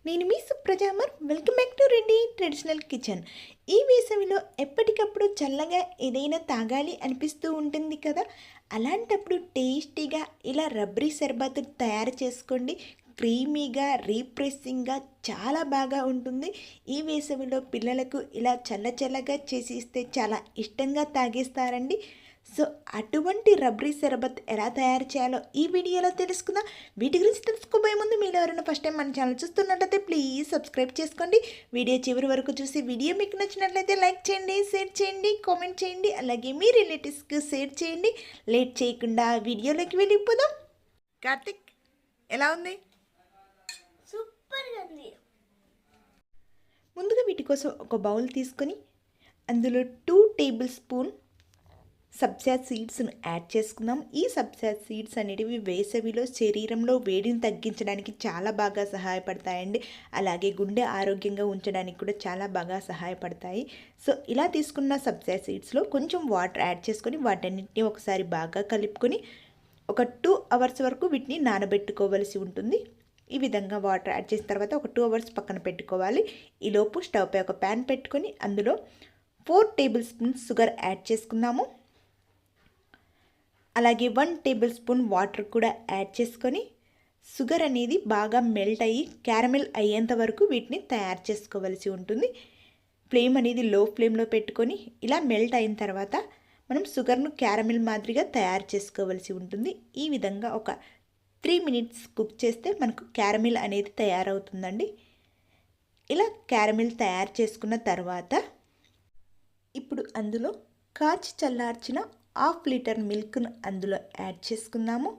నేను మీ సుప్రజామర్. Welcome back to Reddy traditional kitchen. ఈ వేసవిలో ఎప్పటికప్పుడు చల్లగా ఏదైనా తాగాలి అనిపిస్తూ ఉంటుంది కదా. అలాంటప్పుడు టేస్టీగా ఇలా రబ్బరీ షర్బత్ తయారు చేసుకోండి. క్రీమీగా రీఫ్రెషింగ్గా చాలా బాగా ఉంటుంది. ఈ వేసవిలో పిల్లలకు ఇలా చల్లగా చేసి ఇస్తే చాలా ఇష్టంగా తాగేస్తారండి. సో అటువంటి రబ్రీ షర్బత్ ఎలా తయారు చేయాలో ఈ వీడియోలో తెలుసుకుందాం. వీటి గురించి తెలుసుకోబోయే ముందు మీరు ఎవరైనా ఫస్ట్ టైం మన ఛానల్ చూస్తున్నట్లయితే ప్లీజ్ సబ్స్క్రైబ్ చేసుకోండి. వీడియో చివరి వరకు చూసి వీడియో మీకు నచ్చినట్లయితే లైక్ చేయండి, షేర్ చేయండి, కామెంట్ చేయండి. అలాగే మీ రిలేటివ్స్కి షేర్ చేయండి. లేట్ చేయకుండా వీడియోలోకి వెళ్ళిపోదాం. కార్తిక్ ఎలా ఉంది? సూపర్గా ఉంది. ముందుగా వీటి కోసం ఒక బౌల్ తీసుకొని అందులో 2 టేబుల్ స్పూన్ సబ్జా సీడ్స్ను యాడ్ చేసుకుందాం. ఈ సబ్జా సీడ్స్ అనేటివి వేసవిలో శరీరంలో వేడిని తగ్గించడానికి చాలా బాగా సహాయపడతాయండి. అలాగే గుండె ఆరోగ్యంగా ఉంచడానికి కూడా చాలా బాగా సహాయపడతాయి. సో ఇలా తీసుకున్న సబ్జా సీడ్స్లో కొంచెం వాటర్ యాడ్ చేసుకొని వాటన్నిటిని ఒకసారి బాగా కలుపుకొని ఒక 2 అవర్స్ వరకు వీటిని నానబెట్టుకోవలసి ఉంటుంది. ఈ విధంగా వాటర్ యాడ్ చేసిన తర్వాత ఒక 2 అవర్స్ పక్కన పెట్టుకోవాలి. ఈలోపు స్టవ్ పై ఒక ప్యాన్ పెట్టుకొని అందులో 4 టేబుల్ స్పూన్ షుగర్ యాడ్ చేసుకుందాము. అలాగే 1 టేబుల్ స్పూన్ వాటర్ కూడా యాడ్ చేసుకొని షుగర్ అనేది బాగా మెల్ట్ అయ్యి క్యారమెల్ అయ్యేంత వరకు వీటిని తయారు చేసుకోవలసి ఉంటుంది. ఫ్లేమ్ అనేది లో ఫ్లేమ్లో పెట్టుకొని ఇలా మెల్ట్ అయిన తర్వాత మనం షుగర్ను క్యారమెల్ మాదిరిగా తయారు చేసుకోవలసి ఉంటుంది. ఈ విధంగా ఒక 3 మినిట్స్ కుక్ చేస్తే మనకు క్యారమెల్ అనేది తయారవుతుందండి. ఇలా క్యారమెల్ తయారు చేసుకున్న తర్వాత ఇప్పుడు అందులో కాచి చల్లార్చిన 1/2 లీటర్ మిల్క్ను అందులో యాడ్ చేసుకుందాము.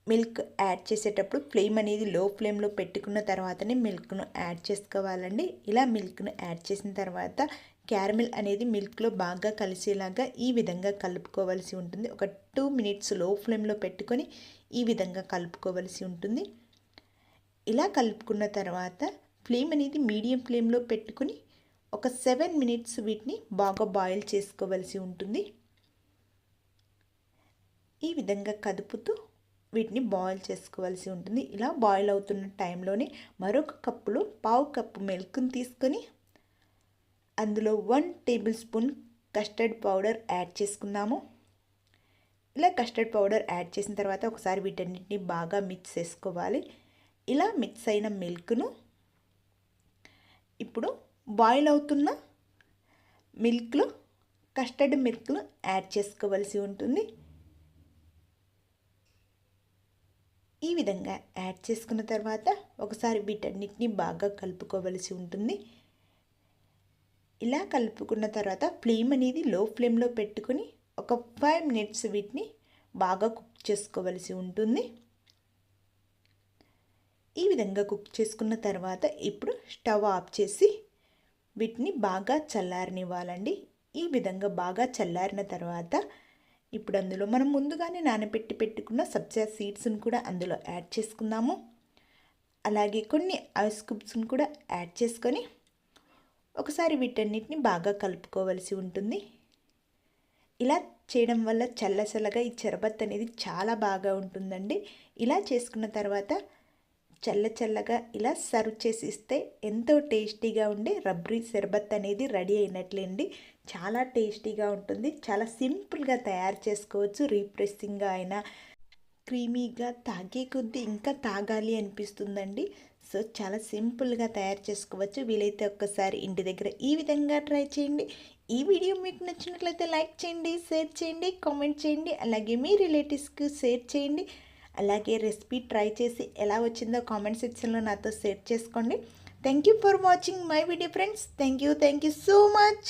మిల్క్ యాడ్ చేసేటప్పుడు ఫ్లేమ్ అనేది లో ఫ్లేమ్లో పెట్టుకున్న తర్వాతనే మిల్క్ను యాడ్ చేసుకోవాలండి. ఇలా మిల్క్ను యాడ్ చేసిన తర్వాత క్యారమెల్ అనేది మిల్క్లో బాగా కలిసేలాగా ఈ విధంగా కలుపుకోవలసి ఉంటుంది. ఒక 2 మినిట్స్ లో ఫ్లేమ్లో పెట్టుకొని ఈ విధంగా కలుపుకోవలసి ఉంటుంది. ఇలా కలుపుకున్న తర్వాత ఫ్లేమ్ అనేది మీడియం ఫ్లేమ్లో పెట్టుకొని ఒక 7 మినిట్స్ వీటిని బాగా బాయిల్ చేసుకోవలసి ఉంటుంది. ఈ విధంగా కదుపుతూ వీటిని బాయిల్ చేసుకోవాల్సి ఉంటుంది. ఇలా బాయిల్ అవుతున్న టైంలోనే మరొక కప్పులో 1/2 కప్పు మిల్క్ని తీసుకొని అందులో 1 table spoon custard powder add చేసుకుందాము. ఇలా కస్టర్డ్ పౌడర్ యాడ్ చేసిన తర్వాత ఒకసారి వీటన్నిటిని బాగా మిక్స్ చేసుకోవాలి. ఇలా మిక్స్ అయిన మిల్క్ను ఇప్పుడు బాయిల్ అవుతున్న మిల్క్లో కస్టర్డ్ మిల్క్ను యాడ్ చేసుకోవలసి ఉంటుంది. ఈ విధంగా యాడ్ చేసుకున్న తర్వాత ఒకసారి వీటన్నిటిని బాగా కలుపుకోవలసి ఉంటుంది. ఇలా కలుపుకున్న తర్వాత ఫ్లేమ్ అనేది లో ఫ్లేమ్లో పెట్టుకొని ఒక 5 మినిట్స్ వీటిని బాగా కుక్ చేసుకోవలసి ఉంటుంది. ఈ విధంగా కుక్ చేసుకున్న తర్వాత ఇప్పుడు స్టవ్ ఆఫ్ చేసి వీటిని బాగా చల్లారనివ్వాలండి. ఈ విధంగా బాగా చల్లారిన తర్వాత ఇప్పుడు అందులో మనం ముందుగానే నానబెట్టి పెట్టుకున్న సబ్జా సీడ్స్ని కూడా అందులో యాడ్ చేసుకుందాము. అలాగే కొన్ని ఐస్ క్యూబ్స్ని కూడా యాడ్ చేసుకొని ఒకసారి వీటన్నిటిని బాగా కలుపుకోవలసి ఉంటుంది. ఇలా చేయడం వల్ల చల్లగా ఈ షర్బత్ అనేది చాలా బాగా ఉంటుందండి. ఇలా చేసుకున్న తర్వాత చల్లగా ఇలా సర్వ్ చేసి ఇస్తే ఎంతో టేస్టీగా ఉండే రబ్రీ షర్బత్ అనేది రెడీ అయినట్లేండి. చాలా టేస్టీగా ఉంటుంది. చాలా సింపుల్గా తయారు చేసుకోవచ్చు. రీఫ్రెషింగ్గా అయినా క్రీమీగా తాగే కొద్దీ ఇంకా తాగాలి అనిపిస్తుందండి. సో చాలా సింపుల్గా తయారు చేసుకోవచ్చు. వీలైతే ఒక్కసారి ఇంటి దగ్గర ఈ విధంగా ట్రై చేయండి. ఈ వీడియో మీకు నచ్చినట్లయితే లైక్ చేయండి, షేర్ చేయండి, కామెంట్ చేయండి. అలాగే మీ రిలేటివ్స్కి షేర్ చేయండి. అలాగే రెసిపీ ట్రై చేసి ఎలా వచ్చిందో కామెంట్ సెక్షన్లో నాతో షేర్ చేసుకోండి. Thank you for watching my video friends. Thank you so much.